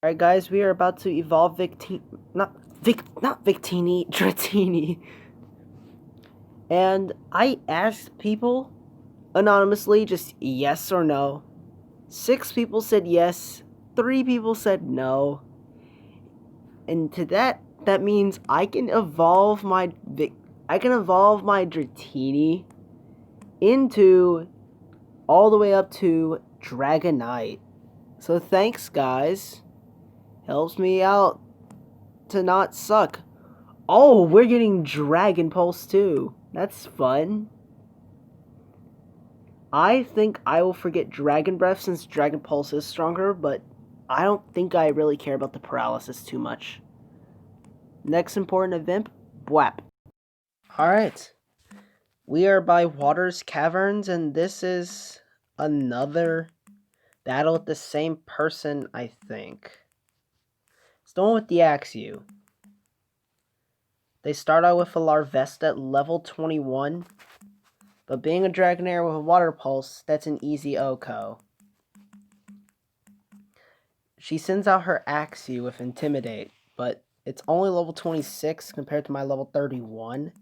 Alright guys, we are about to evolve not Victini, Dratini. And I asked people anonymously just yes or no. 6 people said yes, 3 people said no. And to that means I can evolve my Dratini into all the way up to Dragonite. So thanks guys. Helps me out to not suck. Oh, we're getting Dragon Pulse too. That's fun. I think I will forget Dragon Breath since Dragon Pulse is stronger, but I don't think I really care about the paralysis too much. Next important event, Bwap. Alright. We are by Water's Caverns, and this is another battle with the same person, I think. It's the one with the Axew. They start out with a Larvesta at level 21. But being a Dragonair with a Water Pulse, that's an easy OHKO. She sends out her Axew with Intimidate, but it's only level 26 compared to my level 31.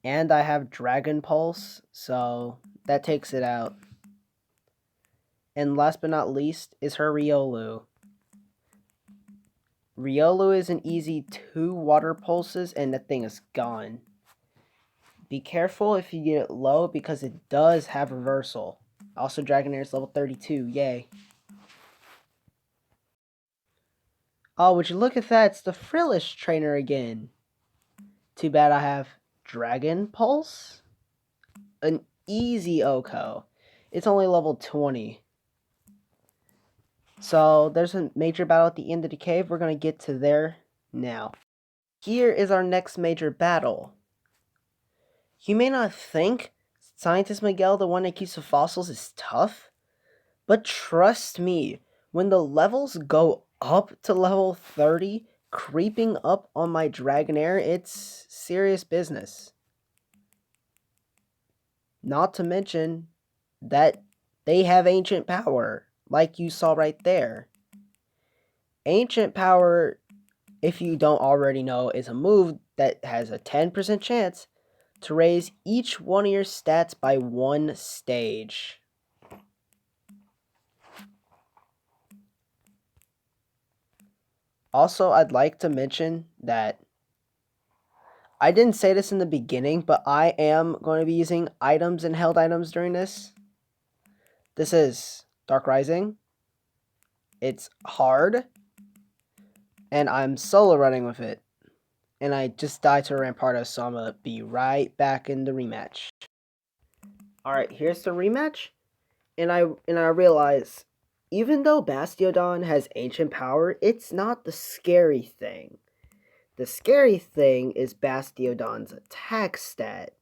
And I have Dragon Pulse, so that takes it out. And last but not least is her Riolu. Riolu is an easy 2 Water Pulses, and that thing is gone. Be careful if you get it low, because it does have reversal. Also, Dragonair is level 32, yay. Oh, would you look at that? It's the Frillish trainer again. Too bad I have Dragon Pulse. An easy OHKO. It's only level 20. So there's a major battle at the end of the cave. We're going to get to there now. Here is our next major battle. You may not think Scientist Miguel, the one that keeps the fossils, is tough. But trust me, when the levels go up to level 30, creeping up on my Dragonair, it's serious business. Not to mention that they have Ancient Power, like you saw right there. Ancient Power, if you don't already know, is a move that has a 10% chance to raise each one of your stats by 1 stage. Also, I'd like to mention that I didn't say this in the beginning, but I am going to be using items and held items during this. This is Dark Rising. It's hard. And I'm solo running with it. And I just died to a Rampardo, so I'm going to be right back in the rematch. Alright, here's the rematch. And I realize, even though Bastiodon has Ancient Power, it's not the scary thing. The scary thing is Bastiodon's attack stat.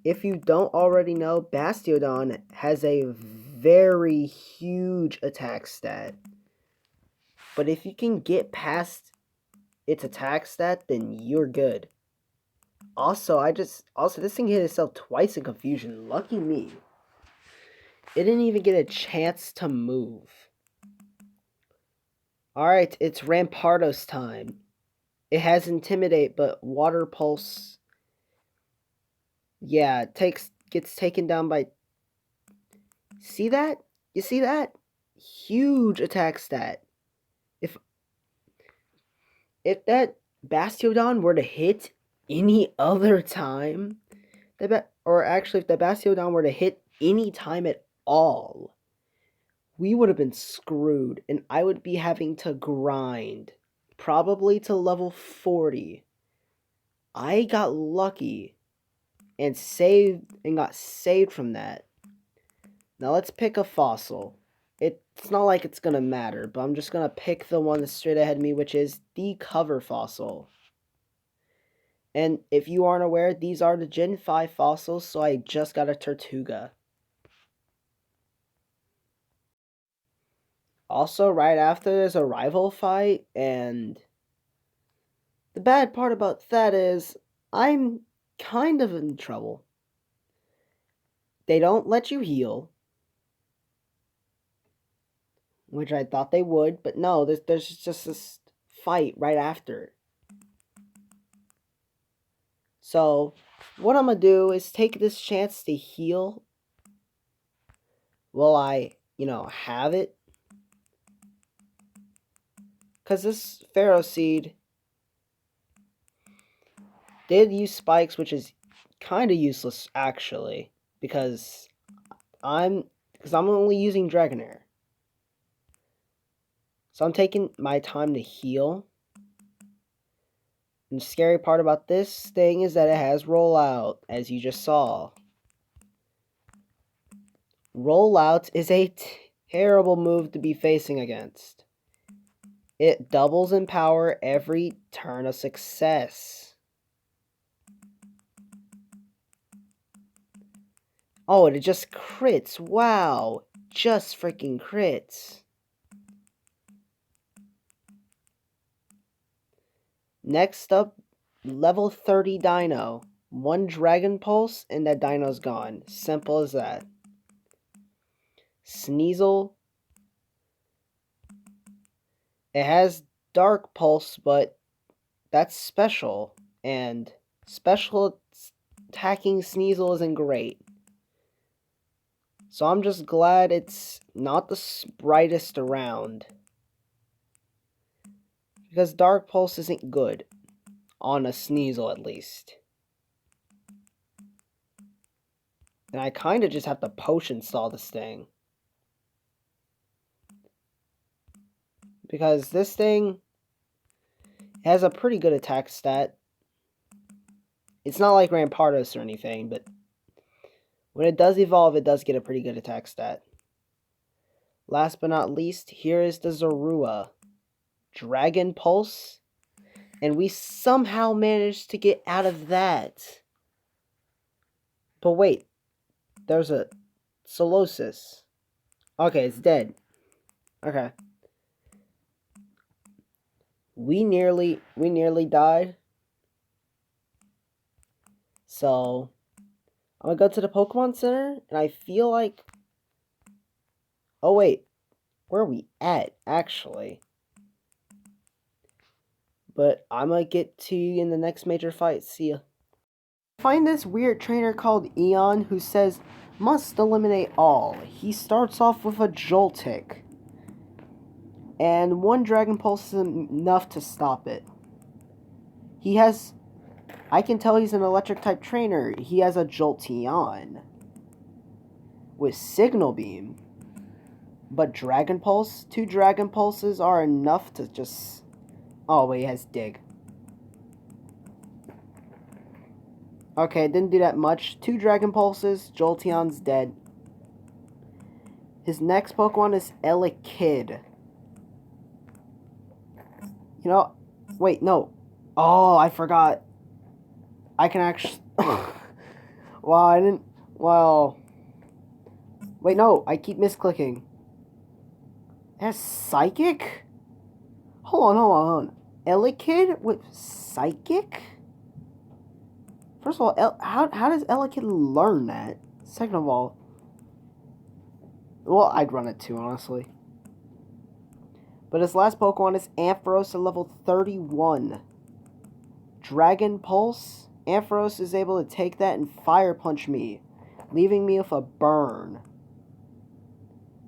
If you don't already know, Bastiodon has a very huge attack stat. But if you can get past its attack stat, then you're good. Also, this thing hit itself twice in Confusion. Lucky me. It didn't even get a chance to move. Alright, it's Rampardo's time. It has Intimidate, but Water Pulse... yeah, gets taken down by... See that? You see that? Huge attack stat. If that Bastiodon were to hit any other time, or actually if the Bastiodon were to hit any time at all, we would have been screwed, and I would be having to grind, probably to level 40. I got lucky and got saved from that. Now let's pick a fossil. It's not like it's gonna matter, but I'm just gonna pick the one that's straight ahead of me, which is the cover fossil. And if you aren't aware, these are the Gen 5 fossils, so I just got a Tortuga. Also, right after, there's a rival fight, and the bad part about that is I'm kind of in trouble. They don't let you heal. which I thought they would, but no, there's just this fight right after. So, what I'm gonna do is take this chance to heal while I, have it. Because this Pharaoh Seed did use spikes, which is kind of useless, actually. Because I'm only using Dragonair. So I'm taking my time to heal. And the scary part about this thing is that it has rollout, as you just saw. Rollout is a terrible move to be facing against. It doubles in power every turn of success. Oh, and it just crits. Wow. Just freaking crits. Next up, level 30 Dino. One Dragon Pulse and that Dino's gone. Simple as that. Sneasel. It has Dark Pulse, but that's special. And special attacking Sneasel isn't great. So I'm just glad it's not the brightest around. Because Dark Pulse isn't good. On a Sneasel, at least. And I kind of just have to potion stall this thing. Because this thing has a pretty good attack stat. It's not like Rampardos or anything, but when it does evolve, it does get a pretty good attack stat. Last but not least, here is the Zorua. Dragon Pulse. And we somehow managed to get out of that. But wait. There's a Solosis. Okay, it's dead. Okay. We nearly died. So, I'm gonna go to the Pokemon Center, and I feel like... Oh, wait. Where are we at, actually? But I'm gonna get to you in the next major fight. See ya. Find this weird trainer called Eon who says, must eliminate all. He starts off with a Joltik. And one Dragon Pulse is enough to stop it. He has... I can tell he's an electric type trainer. He has a Jolteon. With Signal Beam. But Dragon Pulse? 2 Dragon Pulses are enough to just... Oh, wait, he has Dig. Okay, didn't do that much. 2 Dragon Pulses, Jolteon's dead. His next Pokemon is Elekid. You know, wait, no. Oh, I forgot. I can actually... Wow, I didn't... Well... Wait, no, I keep misclicking. It has Psychic? Hold on. Elekid with Psychic? First of all, how does Elekid learn that? Second of all... Well, I'd run it too, honestly. But his last Pokemon is Ampharos at level 31. Dragon Pulse? Ampharos is able to take that and Fire Punch me, leaving me with a burn.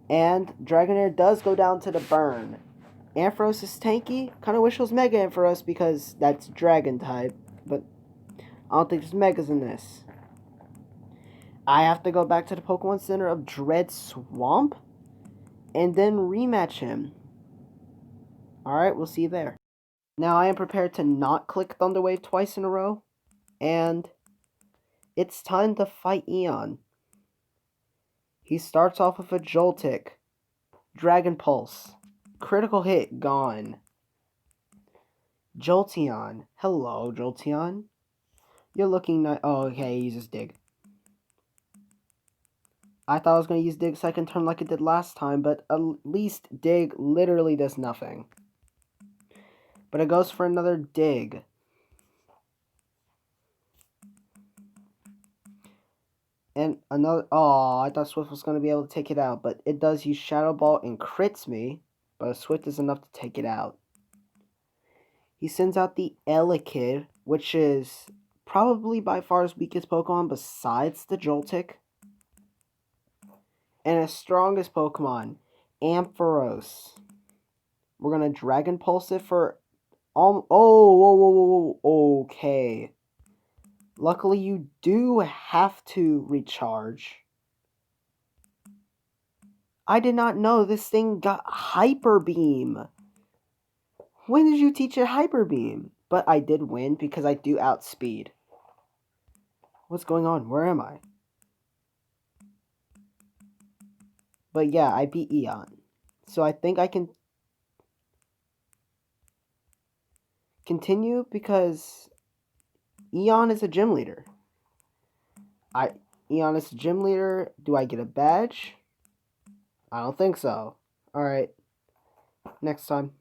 And Dragonair does go down to the burn. Ampharos is tanky. Kind of wish it was Mega Ampharos because that's Dragon type. But I don't think there's Megas in this. I have to go back to the Pokemon Center of Dread Swamp. And then rematch him. Alright, we'll see you there. Now I am prepared to not click Thunder Wave twice in a row. And it's time to fight Eon. He starts off with a Joltik. Dragon Pulse. Critical hit, gone. Jolteon. Hello, Jolteon. You're looking nice. Oh, okay, he uses Dig. I thought I was going to use Dig second turn like it did last time, but at least Dig literally does nothing. But it goes for another Dig. And another... Oh, I thought Swift was going to be able to take it out. But it does use Shadow Ball and crits me. But Swift is enough to take it out. He sends out the Elekid, which is probably by far his weakest Pokemon besides the Joltik. And his strongest Pokemon, Ampharos. We're going to Dragon Pulse it for... whoa, whoa, whoa, whoa, okay. Luckily, you do have to recharge. I did not know this thing got Hyper Beam. When did you teach it Hyper Beam? But I did win because I do outspeed. What's going on? Where am I? But yeah, I beat Eon. So I think I can continue because Eon is a gym leader. Eon is a gym leader. Do I get a badge? I don't think so. Alright. Next time.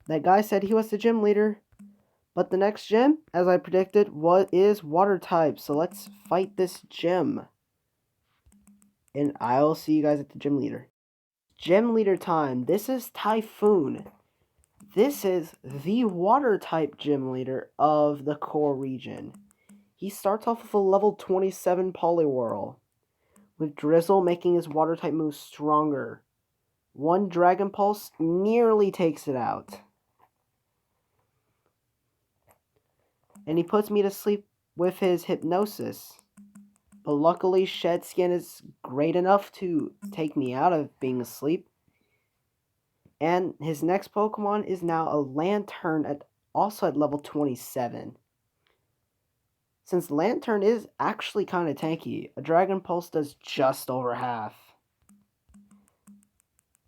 That guy said he was the gym leader. But the next gym, as I predicted, is water type. So let's fight this gym. And I'll see you guys at the gym leader. Gym leader time. This is Typhoon. This is the water type gym leader of the core region. He starts off with a level 27 Poliwhirl, with Drizzle making his water type moves stronger. One Dragon Pulse nearly takes it out. And he puts me to sleep with his Hypnosis. But luckily, Shed Skin is great enough to take me out of being asleep. And his next Pokemon is now a Lantern, also at level 27. Since Lantern is actually kind of tanky, a Dragon Pulse does just over half.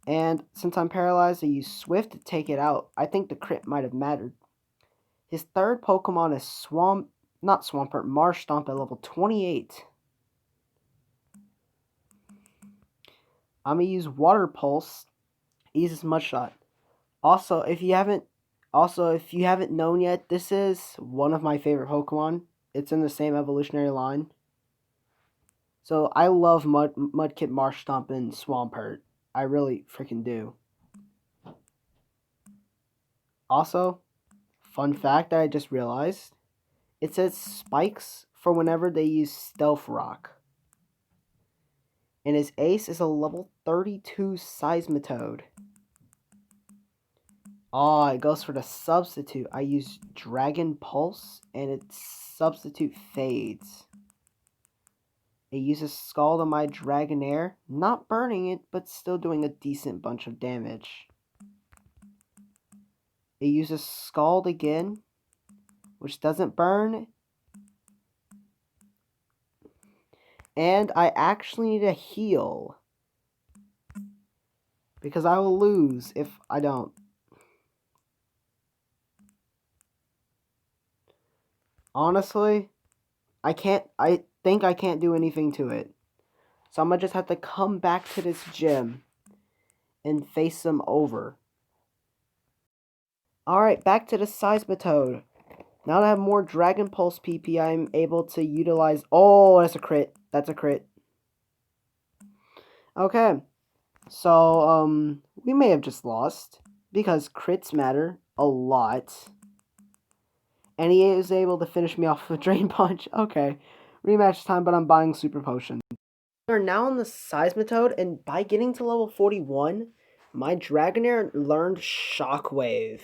And since I'm paralyzed, I use Swift to take it out. I think the crit might have mattered. His third Pokemon is Marshtomp at level 28. I'm going to use Water Pulse, eases Mudshot. Also, if you haven't known yet, this is one of my favorite Pokemon. It's in the same evolutionary line. So I love Mudkip, Marshtomp, and Swampert. I really freaking do. Also, fun fact that I just realized, it says spikes for whenever they use Stealth Rock. And his ace is a level 32 Seismitoad. Oh, it goes for the substitute. I use Dragon Pulse, and its substitute fades. It uses Scald on my Dragonair, not burning it, but still doing a decent bunch of damage. It uses Scald again, which doesn't burn. And I actually need a heal, because I will lose if I don't. Honestly, I think I can't do anything to it. So I'm going to just have to come back to this gym and face them over. Alright, back to the Seismitoad. Now that I have more Dragon Pulse PP, I'm able to utilize... Oh, that's a crit. That's a crit. Okay. So, we may have just lost, because crits matter a lot. And he is able to finish me off with a Drain Punch. Okay. Rematch time, but I'm buying Super Potion. We're now on the Seismitoad, and by getting to level 41, my Dragonair learned Shockwave.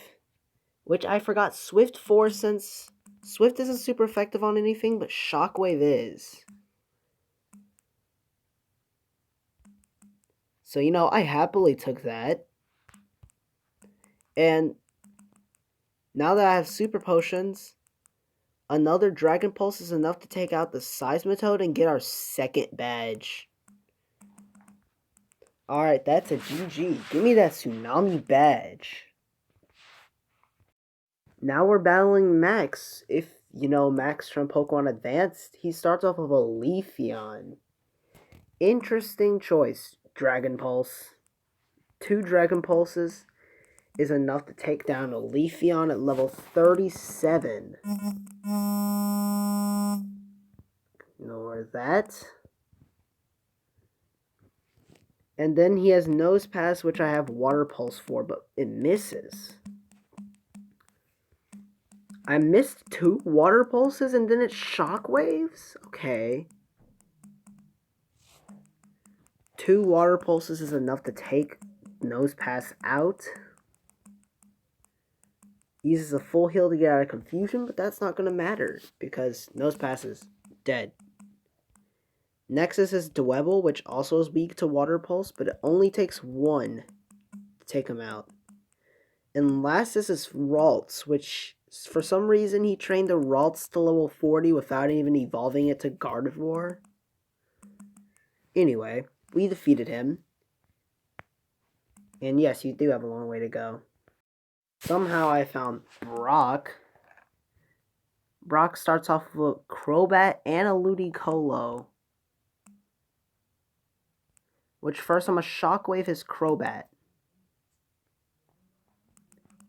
Which I forgot Swift for, since Swift isn't super effective on anything, but Shockwave is. So, I happily took that. And now that I have Super Potions, another Dragon Pulse is enough to take out the Seismitoad and get our second badge. Alright, that's a GG. Give me that Tsunami badge. Now we're battling Max. If you know Max from Pokemon Advanced, he starts off with a Leafeon. Interesting choice, Dragon Pulse. 2 Dragon Pulses is enough to take down a Leafeon at level 37. Ignore that. And then he has Nose Pass, which I have Water Pulse for, but it misses. I missed 2 Water Pulses and then it's Shockwaves? Okay. 2 Water Pulses is enough to take Nose Pass out. Uses a full heal to get out of confusion, but that's not going to matter because Nose Pass is dead. Nexus is Dwebble, which also is weak to Water Pulse, but it only takes 1 to take him out. And last is Ralts, which for some reason he trained the Ralts to level 40 without even evolving it to Gardevoir. Anyway, we defeated him. And yes, you do have a long way to go. Somehow I found Brock. Brock starts off with a Crobat and a Ludicolo. Which first I'm a Shockwave his Crobat.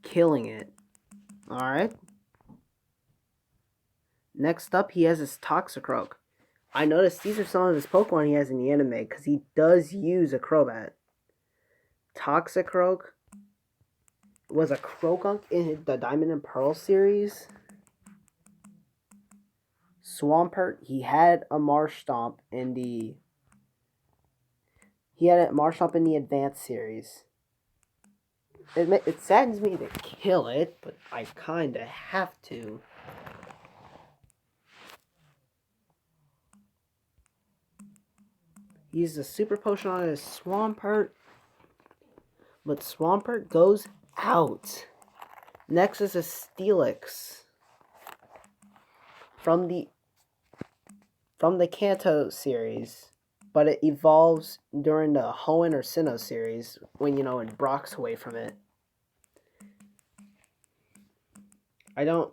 Killing it. Alright. Next up, he has his Toxicroak. I noticed these are some of his Pokemon he has in the anime, because he does use a Crobat. Toxicroak was a Croagunk in the Diamond and Pearl series. Swampert, he had a Marshtomp in the... He had a Marshtomp in the Advanced series. It saddens me to kill it, but I kinda have to. He uses a Super Potion on his Swampert, but Swampert goes out. Next is a Steelix from the Kanto series, but it evolves during the Hoenn or Sinnoh series when, when Brock's away from it. I don't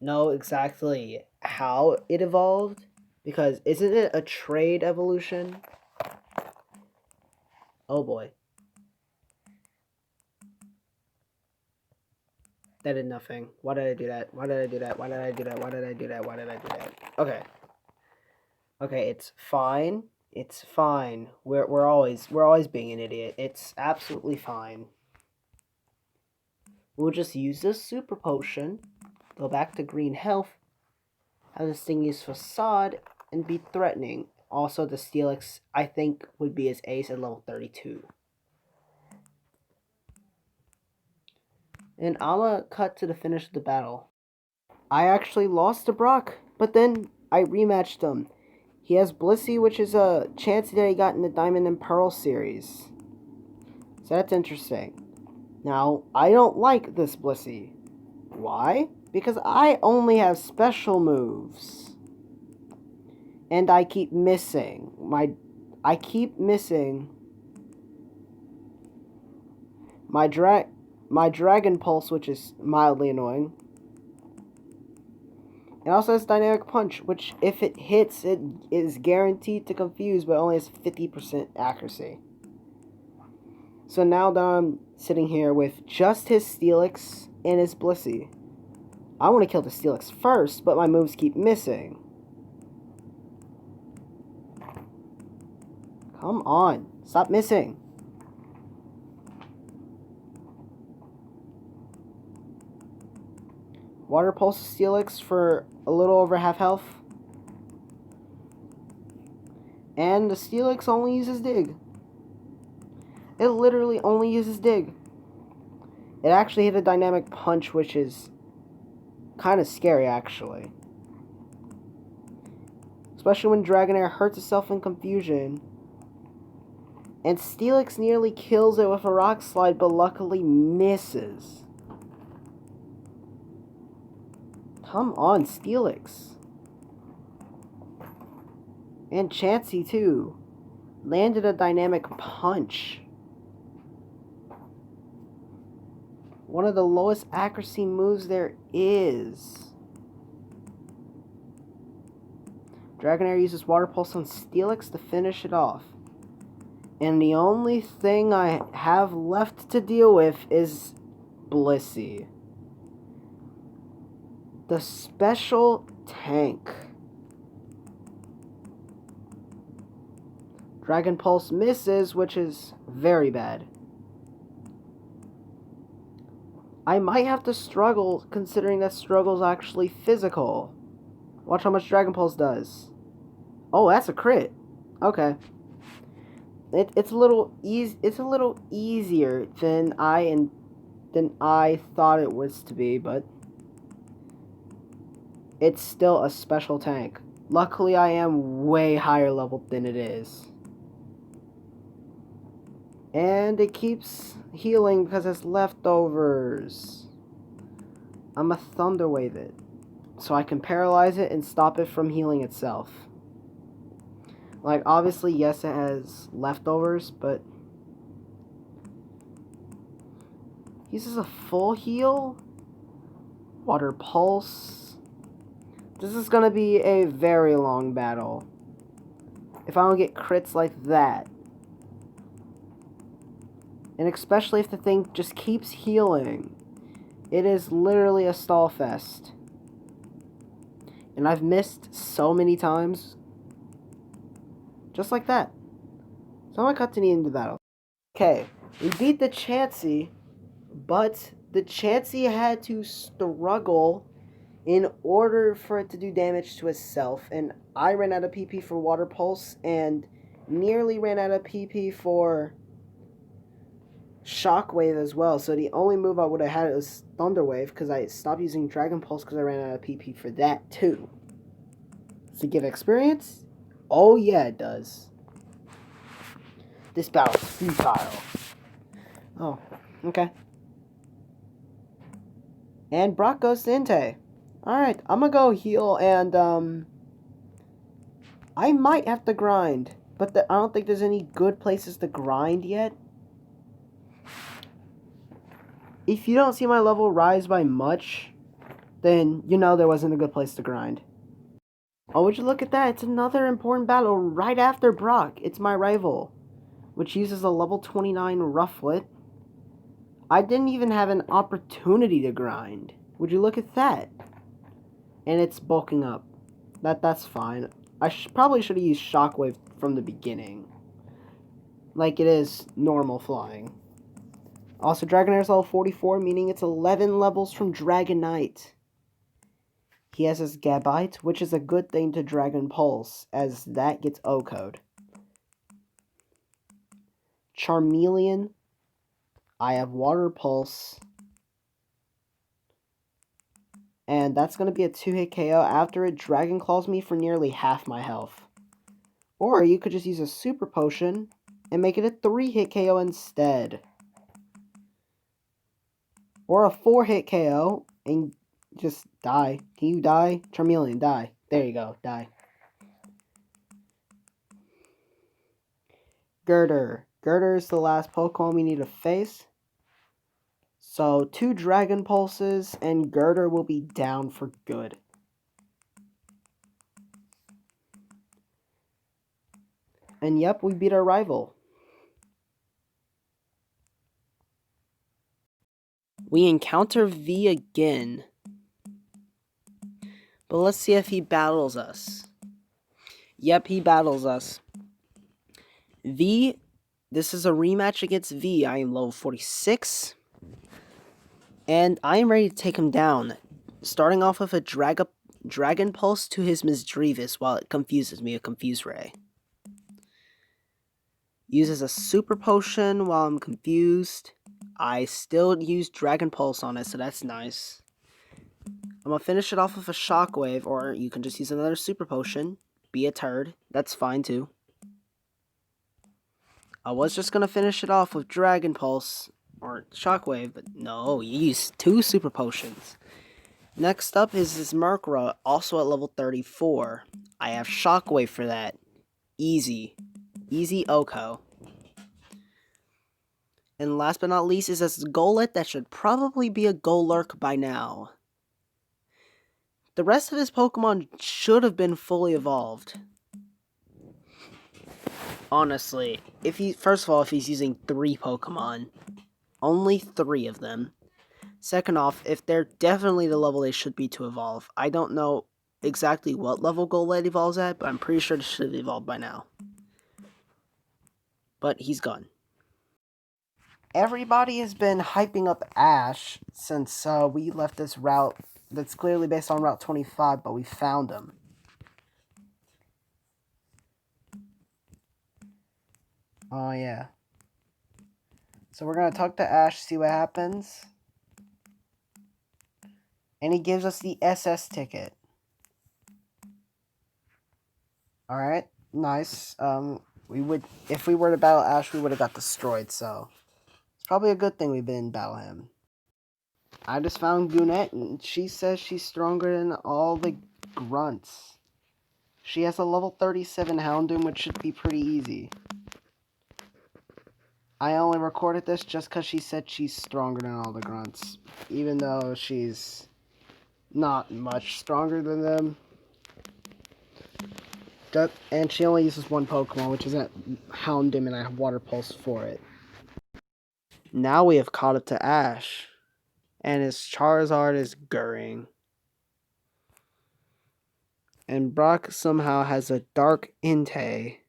know exactly how it evolved, because isn't it a trade evolution? Oh boy. That did nothing. Why did I do that? Why did I do that? Why did I do that? Why did I do that? Why did I do that? Okay. Okay, it's fine. It's fine. We're always being an idiot. It's absolutely fine. We'll just use this Super Potion, go back to green health, have this thing use Facade, and be threatening. Also, the Steelix, I think, would be his ace at level 32. And I'ma cut to the finish of the battle. I actually lost to Brock, but then I rematched him. He has Blissey, which is a chance that he got in the Diamond and Pearl series. So that's interesting. Now, I don't like this Blissey. Why? Because I only have special moves. And I keep missing. I keep missing my Dragon Pulse, which is mildly annoying. It also has Dynamic Punch, which if it hits, it is guaranteed to confuse, but only has 50% accuracy. So now that I'm sitting here with just his Steelix and his Blissey, I want to kill the Steelix first, but my moves keep missing. Come on, stop missing. Water Pulse Steelix for a little over half health. And the Steelix only uses Dig. It literally only uses Dig. It actually hit a Dynamic Punch, which is kind of scary, actually. Especially when Dragonair hurts itself in confusion. And Steelix nearly kills it with a Rock Slide, but luckily misses. Come on, Steelix. And Chansey, too. Landed a Dynamic Punch. One of the lowest accuracy moves there is. Dragonair uses Water Pulse on Steelix to finish it off. And the only thing I have left to deal with is Blissey. The special tank. Dragon Pulse misses, which is very bad. I might have to struggle, considering that struggle's actually physical. Watch how much Dragon Pulse does. Oh, that's a crit. Okay. It's a little easier than I thought it was to be, but it's still a special tank. Luckily, I am way higher level than it is. And it keeps healing because it's leftovers. I'm a Thunder Wave it, so I can paralyze it and stop it from healing itself. Like, obviously, yes, it has leftovers, but uses a full heal. Water Pulse. This is gonna be a very long battle. If I don't get crits like that. And especially if the thing just keeps healing. It is literally a stall fest. And I've missed so many times. Just like that. So I'm gonna cut to the end of the battle. Okay, we beat the Chansey, but the Chansey had to struggle in order for it to do damage to itself. And I ran out of PP for Water Pulse and nearly ran out of PP for Shockwave as well. So the only move I would have had was Thunder Wave because I stopped using Dragon Pulse because I ran out of PP for that too. Does it give experience? Oh yeah, it does. This battle's futile. Oh, okay. And Brock goes to Inte. Alright, I'm gonna go heal and I might have to grind. But I don't think there's any good places to grind yet. If you don't see my level rise by much, then you know there wasn't a good place to grind. Oh, would you look at that? It's another important battle right after Brock. It's my rival, which uses a level 29 Rufflet. I didn't even have an opportunity to grind. Would you look at that? And it's bulking up. That's fine. I probably should have used Shockwave from the beginning. Like it is normal flying. Also, Dragonair's level 44, meaning it's 11 levels from Dragonite. He has his Gabite, which is a good thing to Dragon Pulse, as that gets O-code. Charmeleon. I have Water Pulse. And that's going to be a 2-hit KO. After it Dragon Claws me for nearly half my health. Or you could just use a Super Potion and make it a 3-hit KO instead. Or a 4-hit KO and just die. Can you die? Charmeleon, die. There you go, die. Girder. Girder is the last Pokemon we need to face. So 2 Dragon Pulses and Girder will be down for good. And yep, we beat our rival. We encounter V again. But let's see if he battles us. Yep, he battles us. V, this is a rematch against V. I am level 46. And I am ready to take him down. Starting off with a Dragon Pulse to his Misdreavus while it confuses me, a Confuse Ray. Uses a Super Potion while I'm confused. I still use Dragon Pulse on it, so that's nice. I'm gonna finish it off with a Shockwave, or you can just use another Super Potion. Be a turd. That's fine too. I was just gonna finish it off with Dragon Pulse or Shockwave, but no, you use 2 Super Potions. Next up is this Murkrow, also at level 34. I have Shockwave for that. Easy. Easy Oko. And last but not least is this Golett that should probably be a Golurk by now. The rest of his Pokemon should have been fully evolved. Honestly, first of all, if he's using 3 Pokemon, only 3 of them. Second off, if they're definitely the level they should be to evolve. I don't know exactly what level Golett evolves at, but I'm pretty sure it should have evolved by now. but he's gone. Everybody has been hyping up Ash since we left this route that's clearly based on Route 25, but we found him. Oh, yeah. So we're going to talk to Ash, see what happens. And he gives us the SS ticket. Alright, nice. If we were to battle Ash, we would have got destroyed, so it's probably a good thing we didn't battle him. I just found Goonette, and she says she's stronger than all the grunts. She has a level 37 Houndoom, which should be pretty easy. I only recorded this just because she said she's stronger than all the grunts, even though she's not much stronger than them. And she only uses one Pokemon, which is a Houndoom, and I have Water Pulse for it. Now we have caught up to Ash, and his Charizard is Gurring. And Brock somehow has a Dark Entei.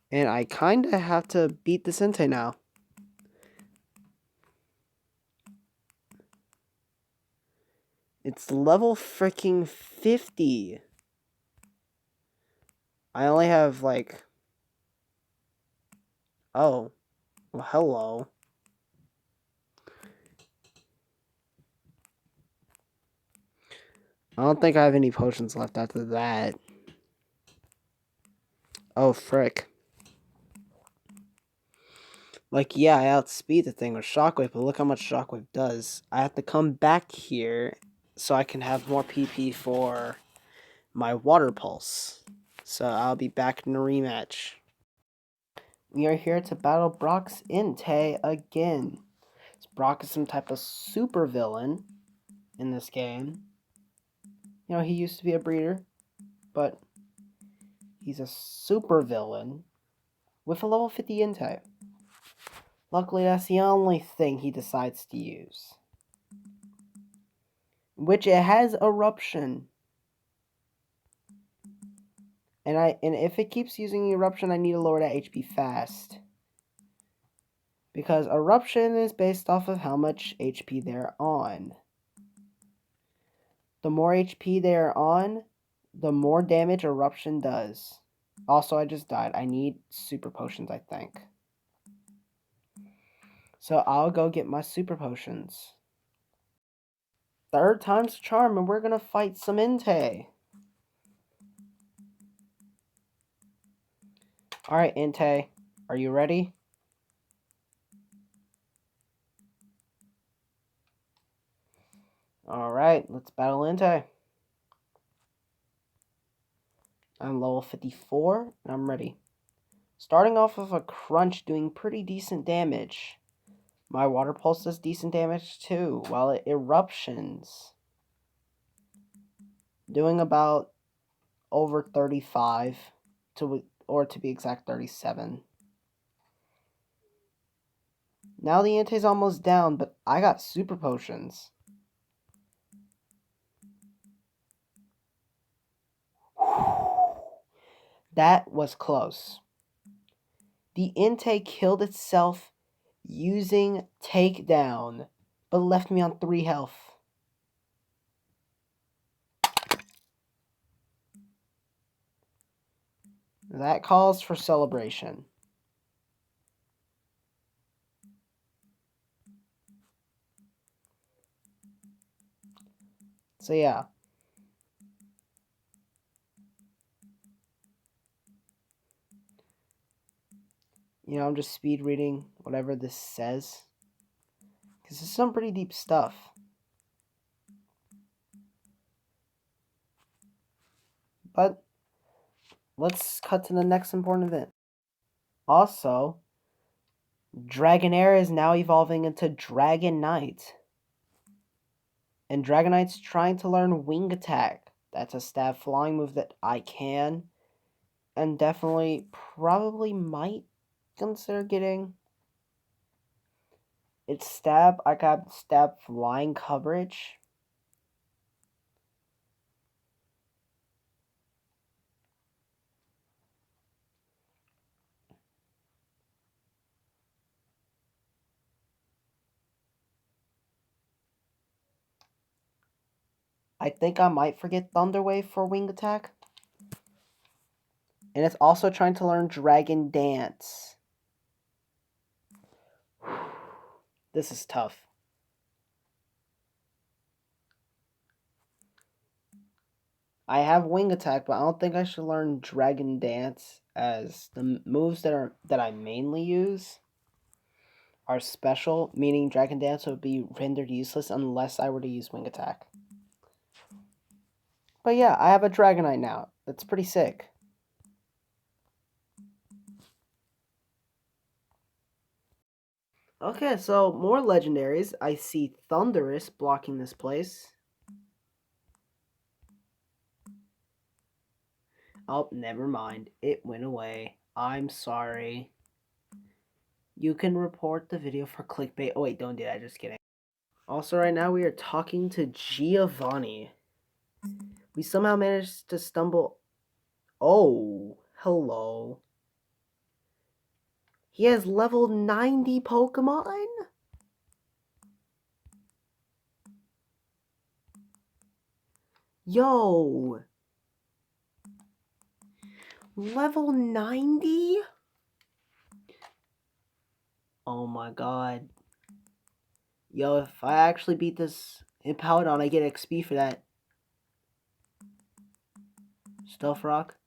And I kinda have to beat this Entei now. It's level freaking 50. I only have like... Oh. Well, hello. I don't think I have any potions left after that. Oh, frick. Like, yeah, I outspeed the thing with Shockwave, but look how much Shockwave does. I have to come back here so I can have more PP for my Water Pulse. So I'll be back in a rematch. We are here to battle Brock's Entei again. Brock is some type of super villain in this game. You know, he used to be a breeder, but he's a super villain with a level 50 Entei. Luckily, that's the only thing he decides to use. Which it has Eruption. And if it keeps using Eruption, I need to lower that HP fast. Because Eruption is based off of how much HP they're on. The more HP they're on, the more damage Eruption does. Also, I just died. I need super potions, I think. So I'll go get my super potions. Third time's a charm, and we're gonna fight some Entei. Alright, Entei. Are you ready? Alright, let's battle Entei. I'm level 54, and I'm ready. Starting off with a Crunch doing pretty decent damage. My Water Pulse does decent damage too, while it Eruptions. Doing about over 35, or to be exact, 37. Now the Entei's almost down, but I got super potions. That was close. The Entei killed itself using Takedown, but left me on 3 health. That calls for celebration. So yeah. You know, I'm just speed reading whatever this says. Because it's some pretty deep stuff. But let's cut to the next important event. Also, Dragonair is now evolving into Dragonite. And Dragonite's trying to learn Wing Attack. That's a stab flying move that I can. And definitely, probably might consider getting. It's stab. I got stab flying coverage. I think I might forget Thunder Wave for Wing Attack. And it's also trying to learn Dragon Dance. This is tough. I have Wing Attack, but I don't think I should learn Dragon Dance, as the moves that I mainly use are special, meaning Dragon Dance would be rendered useless unless I were to use Wing Attack. But yeah, I have a Dragonite now. That's pretty sick. Okay, so more legendaries. I see Thundurus blocking this place. Oh, never mind. It went away. I'm sorry. You can report the video for clickbait. Oh wait, don't do that. Just kidding. Also, right now we are talking to Giovanni. We somehow managed to stumble. Oh, hello. He has level 90 Pokemon? Yo. Level 90? Oh my god. Yo, if I actually beat this Hippowdon, I get XP for that. Stealth Rock?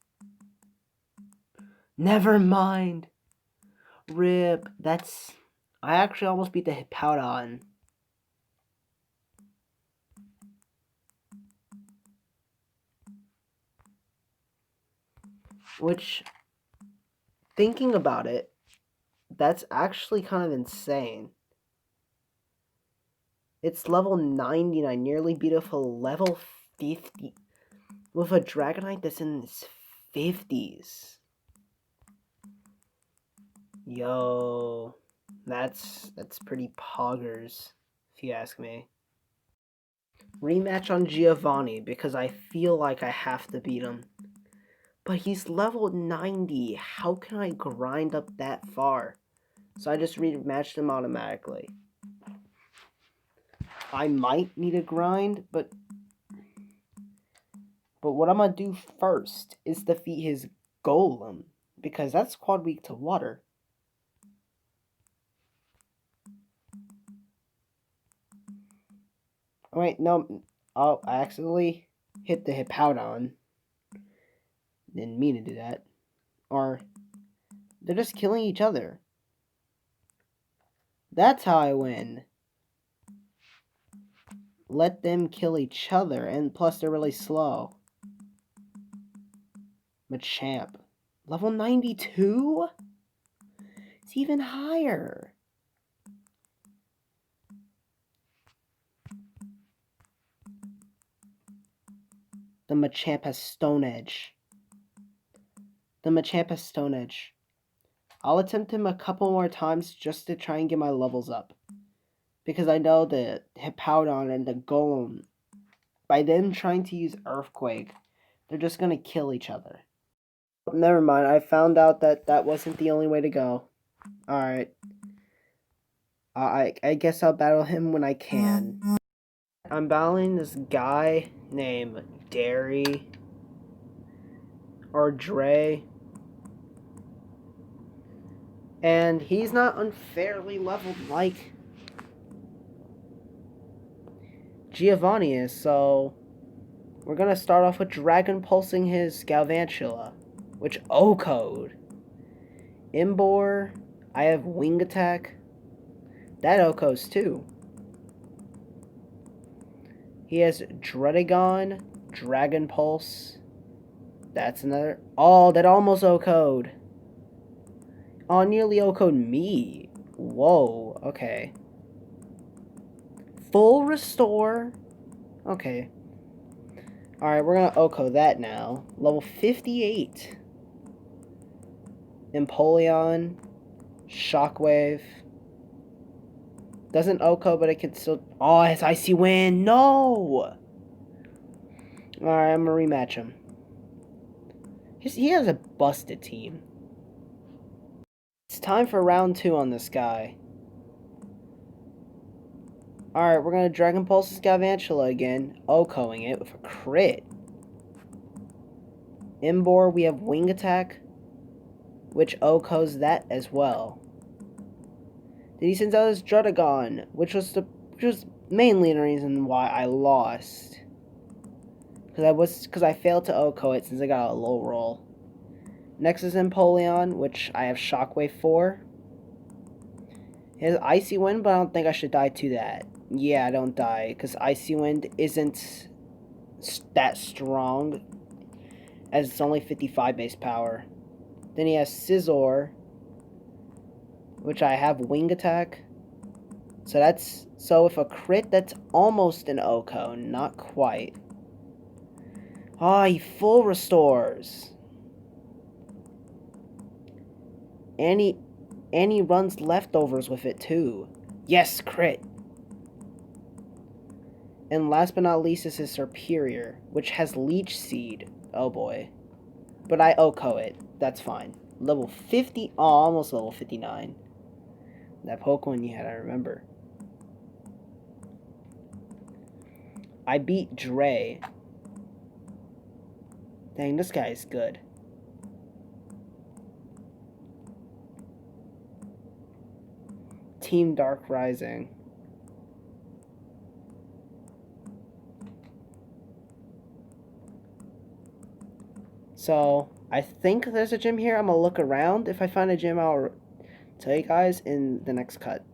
Never mind. RIP. That's... I actually almost beat the Hippowdon. Which, thinking about it, that's actually kind of insane. It's level 90 and I nearly beat it for level 50. With a Dragonite that's in its 50s. Yo, that's pretty poggers, if you ask me. Rematch on Giovanni, because I feel like I have to beat him. But he's level 90. How can I grind up that far? So I just rematched him automatically. I might need a grind, but what I'm gonna do first is defeat his Golem, because that's quad weak to water. Oh, wait, no. Oh, I accidentally hit the Hippowdon. Didn't mean to do that. Or, they're just killing each other. That's how I win. Let them kill each other, and plus they're really slow. Machamp. Level 92? It's even higher. The Machamp has Stone Edge. The Machamp has Stone Edge. I'll attempt him a couple more times just to try and get my levels up. Because I know the Hippowdon and the Golem, by them trying to use Earthquake, they're just going to kill each other. Never mind, I found out that that wasn't the only way to go. Alright. I guess I'll battle him when I can. I'm battling this guy named Derry. Or Dre. And he's not unfairly leveled like Giovanni is, so we're gonna start off with Dragon Pulsing his Galvantula, which O-code. Imbor, I have Wing Attack. That O-codes too. He has Dredagon, Dragon Pulse. That's another. Oh, that almost O-code. Oh, nearly O-code me. Whoa, okay. Full Restore. Okay. Alright, we're gonna O-code that now. Level 58. Empoleon. Shockwave. Doesn't O-code, but it can still... Oh, it's Icy Wind. No! Alright, I'm gonna rematch him. He has a busted team. It's time for round 2 on this guy. Alright, we're gonna Dragon Pulse Scavantula again, OHKOing it with a crit. Imbor, we have Wing Attack, which OHKOs that as well. Then he sends out his Drudagon, which was mainly the reason why I lost. Because I failed to OHKO it since I got a low roll. Next is Empoleon, which I have Shockwave for. He has Icy Wind, but I don't think I should die to that. Yeah, I don't die, because Icy Wind isn't that strong, as it's only 55 base power. Then he has Scizor, which I have Wing Attack. So if a crit, that's almost an OHKO, not quite. Ah, he full restores. And he runs leftovers with it too. Yes, crit. And last but not least is his Superior, which has Leech Seed. Oh boy. But I OHKO it. That's fine. Level 50. Oh, almost level 59. That Pokemon you had, I remember. I beat Dre. Dang, this guy is good. Team Dark Rising. So, I think there's a gym here. I'm gonna look around. If I find a gym, I'll tell you guys in the next cut.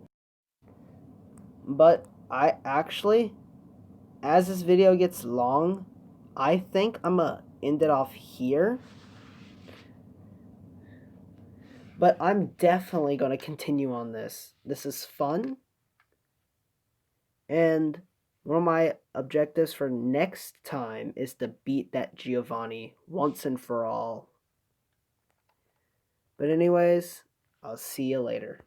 But I actually, as this video gets long, I think I'm gonna end it off here. But I'm definitely gonna continue on this. This is fun. And one of my objectives for next time is to beat that Giovanni once and for all. But anyways, I'll see you later.